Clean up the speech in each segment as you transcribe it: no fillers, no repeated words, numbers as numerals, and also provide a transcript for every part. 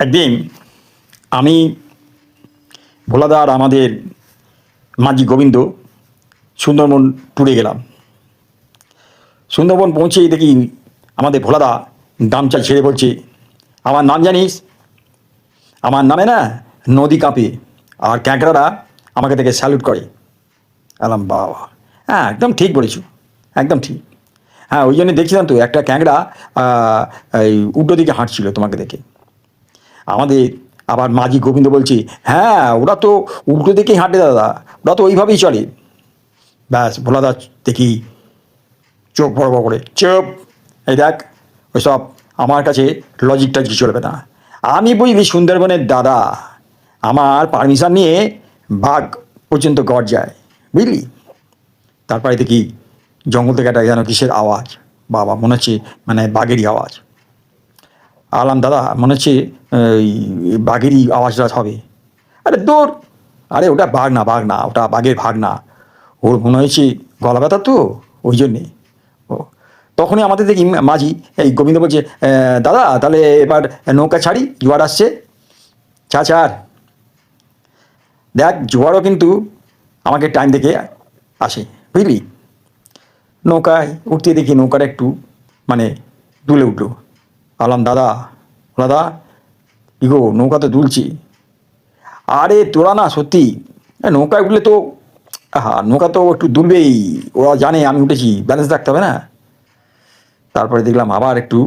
একদিন আমি ভোলাদার আমাদের মাঝি গোবিন্দ সুন্দরবন ট্যুরে গেলাম। সুন্দরবন পৌঁছেই দেখি আমাদের ভোলাদা গামছা ছেড়ে বলছে, আমার নাম জানিস? আমার নামে না নদী কাঁপে আর ক্যাঁকড়ারা আমাকে দেখে স্যালুট করে। আলাম বাবা, হ্যাঁ একদম ঠিক বলেছ, একদম ঠিক। হ্যাঁ ওই জন্য দেখছিলাম তো একটা ক্যাঁকড়া এই উল্টো দিকে হাঁটছিল তোমাকে দেখে। আমাদের আবার মাঝি গোবিন্দ বলছে, হ্যাঁ ওরা তো উল্টো দিকেই হাঁটে দাদা, ওরা তো ওইভাবেই চলে। ব্যাস ভোলাদা দেখি চোখ বড় বড় করে, চুপ, এই দেখ ওইসব আমার কাছে লজিক টজিক চলবে না। আমি বুঝলি সুন্দরবনের দাদা, আমার পারমিশন নিয়ে বাঘ পর্যন্ত গড় যায়, বুঝলি। তারপরে দেখি জঙ্গল থেকে একটা যেন কিসের আওয়াজ, বাবা মনে হচ্ছে মানে বাঘেরই আওয়াজ। আলাম দাদা মনে হচ্ছে এই বাঘেরই আওয়াজটা হবে। আরে দূর, আরে ওটা বাঘ না, বাঘ না, ওটা বাঘের ভাগ না। ওর মনে হয়েছে গলা ব্যথা তো, ওই জন্যে। ও তখনই আমাদের দেখি মাঝি এই গোবিন্দ বলছে, দাদা তাহলে এবার নৌকা ছাড়ি, জোয়ার আসছে। ছাড়, দেখ জোয়ারও কিন্তু আমাকে টাইম দেখে আসে, বুঝলি। নৌকায় উঠতে দেখি নৌকাটা একটু মানে দুলে উঠলো। আলাম দাদা, দাদা কি গো, নৌকা তো দুলছি। আরে তোরা না সত্যি নৌকায় উঠলে তো, হ্যাঁ নৌকা তো একটু দুলবেই, ওরা জানে আমি উঠেছি, ব্যালেন্স রাখতে হবে না। তারপরে দেখলাম আবার একটু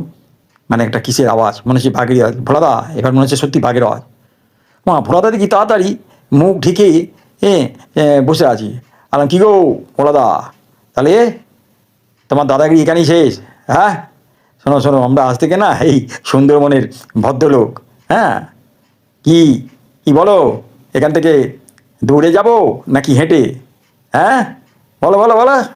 মানে একটা কিসের আওয়াজ, মনে হচ্ছে বাঘের আওয়াজ। ভোলাদা এবার মনে হচ্ছে সত্যি বাঘের আওয়াজ। ভোলাদা দেখি তাড়াতাড়ি মুখ ঢেকে বসে আছি। আলাম কী গো ভোলাদা, তাহলে তোমার দাদাগিরি এখানেই শেষ? হ্যাঁ শোনো শোনো, আমরা আজ থেকে না এই সুন্দরবনের ভদ্রলোক। হ্যাঁ কি কি বলো, এখান থেকে দৌড়ে যাব নাকি হেঁটে? হ্যাঁ বলো বলো বলো।